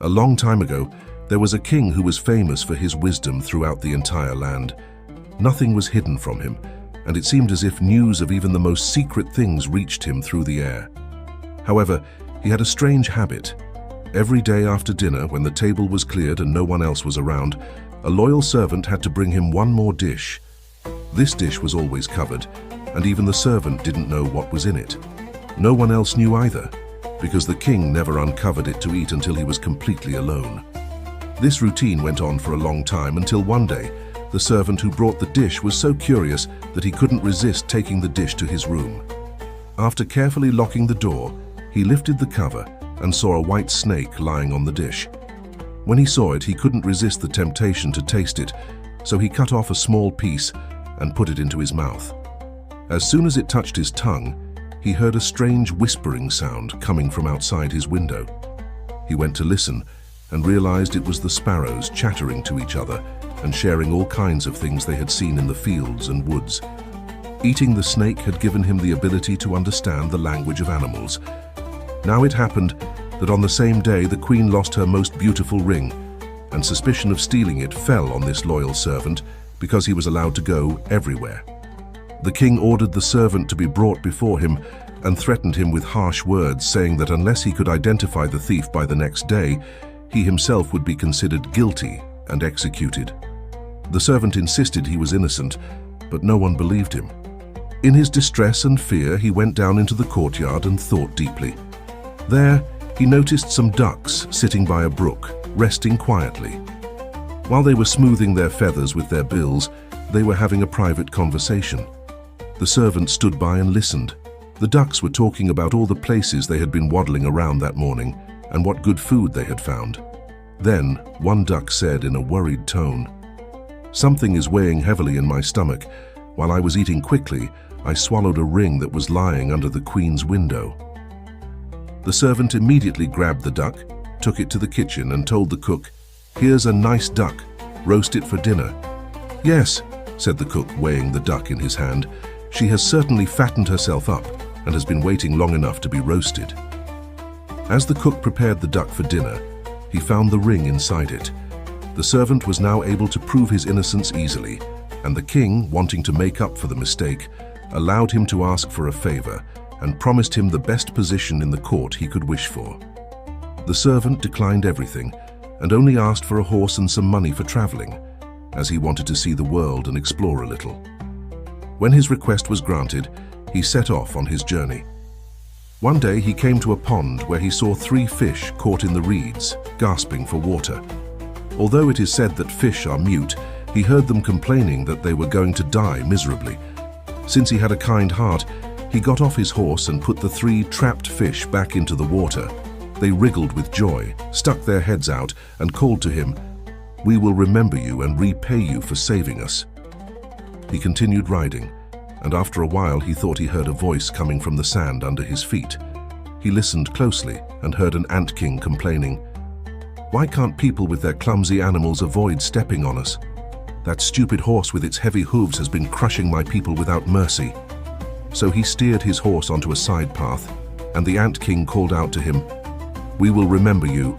A long time ago, there was a king who was famous for his wisdom throughout the entire land. Nothing was hidden from him, and it seemed as if news of even the most secret things reached him through the air. However, he had a strange habit. Every day after dinner, when the table was cleared and no one else was around, a loyal servant had to bring him one more dish. This dish was always covered, and even the servant didn't know what was in it. No one else knew either, because the king never uncovered it to eat until he was completely alone. This routine went on for a long time until one day, the servant who brought the dish was so curious that he couldn't resist taking the dish to his room. After carefully locking the door, he lifted the cover and saw a white snake lying on the dish. When he saw it, he couldn't resist the temptation to taste it, so he cut off a small piece and put it into his mouth. As soon as it touched his tongue, he heard a strange whispering sound coming from outside his window. He went to listen and realized it was the sparrows chattering to each other and sharing all kinds of things they had seen in the fields and woods. Eating the snake had given him the ability to understand the language of animals. Now it happened that on the same day the queen lost her most beautiful ring, and suspicion of stealing it fell on this loyal servant because he was allowed to go everywhere. The king ordered the servant to be brought before him and threatened him with harsh words, saying that unless he could identify the thief by the next day, he himself would be considered guilty and executed. The servant insisted he was innocent, but no one believed him. In his distress and fear, he went down into the courtyard and thought deeply. There, he noticed some ducks sitting by a brook, resting quietly. While they were smoothing their feathers with their bills, they were having a private conversation. The servant stood by and listened. The ducks were talking about all the places they had been waddling around that morning and what good food they had found. Then, one duck said in a worried tone, "Something is weighing heavily in my stomach. While I was eating quickly, I swallowed a ring that was lying under the queen's window." The servant immediately grabbed the duck, took it to the kitchen and told the cook, "Here's a nice duck, roast it for dinner." "Yes," said the cook, weighing the duck in his hand, "she has certainly fattened herself up and has been waiting long enough to be roasted." As the cook prepared the duck for dinner, he found the ring inside it. The servant was now able to prove his innocence easily, and the king, wanting to make up for the mistake, allowed him to ask for a favor and promised him the best position in the court he could wish for. The servant declined everything and only asked for a horse and some money for traveling, as he wanted to see the world and explore a little. When his request was granted, he set off on his journey. One day he came to a pond where he saw 3 fish caught in the reeds, gasping for water. Although it is said that fish are mute, he heard them complaining that they were going to die miserably. Since he had a kind heart, he got off his horse and put the 3 trapped fish back into the water. They wriggled with joy, stuck their heads out, and called to him, "We will remember you and repay you for saving us." He continued riding, and after a while he thought he heard a voice coming from the sand under his feet. He listened closely and heard an ant king complaining, "Why can't people with their clumsy animals avoid stepping on us? That stupid horse with its heavy hooves has been crushing my people without mercy." So he steered his horse onto a side path, and the ant king called out to him, "We will remember you.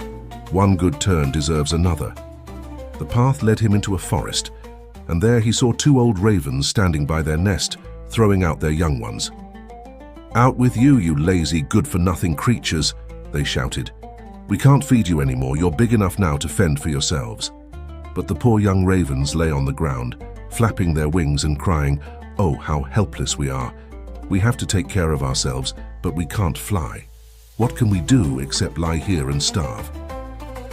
One good turn deserves another." The path led him into a forest, and there he saw 2 old ravens standing by their nest, throwing out their young ones. "Out with you, you lazy, good-for-nothing creatures," they shouted. "We can't feed you anymore. You're big enough now to fend for yourselves." But the poor young ravens lay on the ground, flapping their wings and crying, "Oh, how helpless we are. We have to take care of ourselves, but we can't fly. What can we do except lie here and starve?"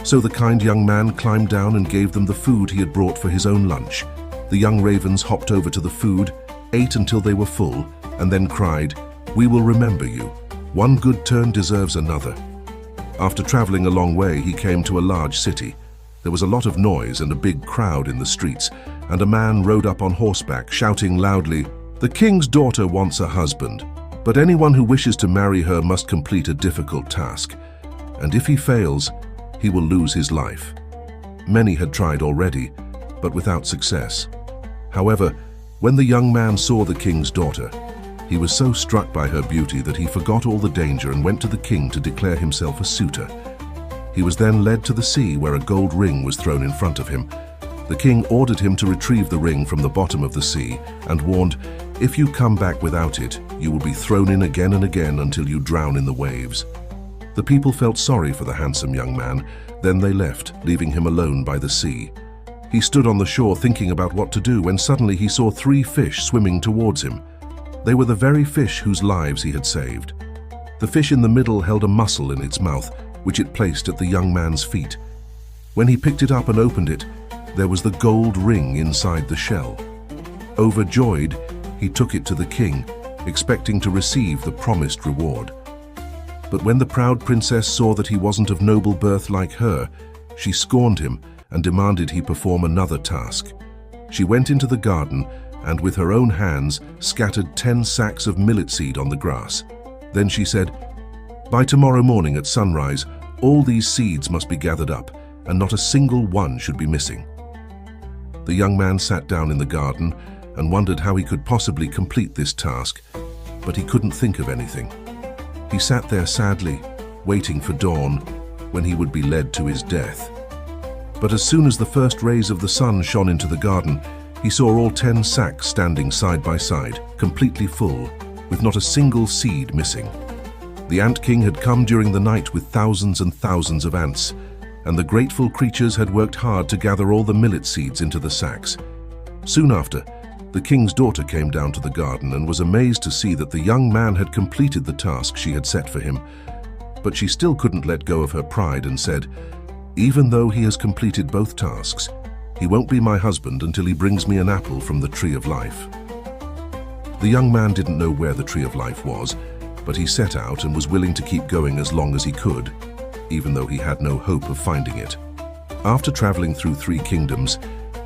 So the kind young man climbed down and gave them the food he had brought for his own lunch. The young ravens hopped over to the food, ate until they were full, and then cried, "We will remember you. One good turn deserves another." After traveling a long way, he came to a large city. There was a lot of noise and a big crowd in the streets, and a man rode up on horseback, shouting loudly, "The king's daughter wants a husband, but anyone who wishes to marry her must complete a difficult task, and if he fails, he will lose his life." Many had tried already, but without success. However, when the young man saw the king's daughter, he was so struck by her beauty that he forgot all the danger and went to the king to declare himself a suitor. He was then led to the sea where a gold ring was thrown in front of him. The king ordered him to retrieve the ring from the bottom of the sea and warned, "If you come back without it, you will be thrown in again and again until you drown in the waves." The people felt sorry for the handsome young man. Then they left, leaving him alone by the sea. He stood on the shore thinking about what to do when suddenly he saw 3 fish swimming towards him. They were the very fish whose lives he had saved. The fish in the middle held a mussel in its mouth, which it placed at the young man's feet. When he picked it up and opened it, there was the gold ring inside the shell. Overjoyed, he took it to the king, expecting to receive the promised reward. But when the proud princess saw that he wasn't of noble birth like her, she scorned him and demanded he perform another task. She went into the garden and with her own hands scattered 10 sacks of millet seed on the grass. Then she said, "By tomorrow morning at sunrise, all these seeds must be gathered up, and not a single one should be missing." The young man sat down in the garden and wondered how he could possibly complete this task, but he couldn't think of anything. He sat there sadly, waiting for dawn, when he would be led to his death. But as soon as the first rays of the sun shone into the garden, he saw all 10 sacks standing side by side, completely full, with not a single seed missing. The Ant King had come during the night with thousands and thousands of ants, and the grateful creatures had worked hard to gather all the millet seeds into the sacks. Soon after, the king's daughter came down to the garden and was amazed to see that the young man had completed the task she had set for him. But she still couldn't let go of her pride and said, "Even though he has completed both tasks, he won't be my husband until he brings me an apple from the tree of life." The young man didn't know where the tree of life was, but he set out and was willing to keep going as long as he could, even though he had no hope of finding it. After traveling through 3 kingdoms,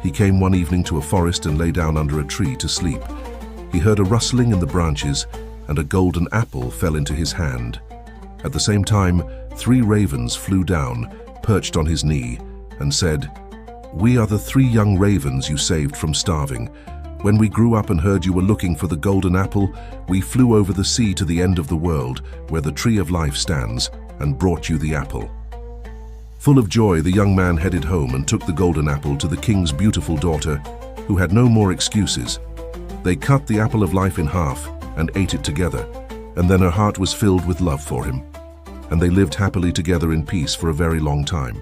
he came one evening to a forest and lay down under a tree to sleep. He heard a rustling in the branches, and a golden apple fell into his hand. At the same time, 3 ravens flew down, perched on his knee, and said, "We are the 3 young ravens you saved from starving. When we grew up and heard you were looking for the golden apple, we flew over the sea to the end of the world, where the tree of life stands, and brought you the apple." Full of joy, the young man headed home and took the golden apple to the king's beautiful daughter, who had no more excuses. They cut the apple of life in half and ate it together, and then her heart was filled with love for him. And they lived happily together in peace for a very long time.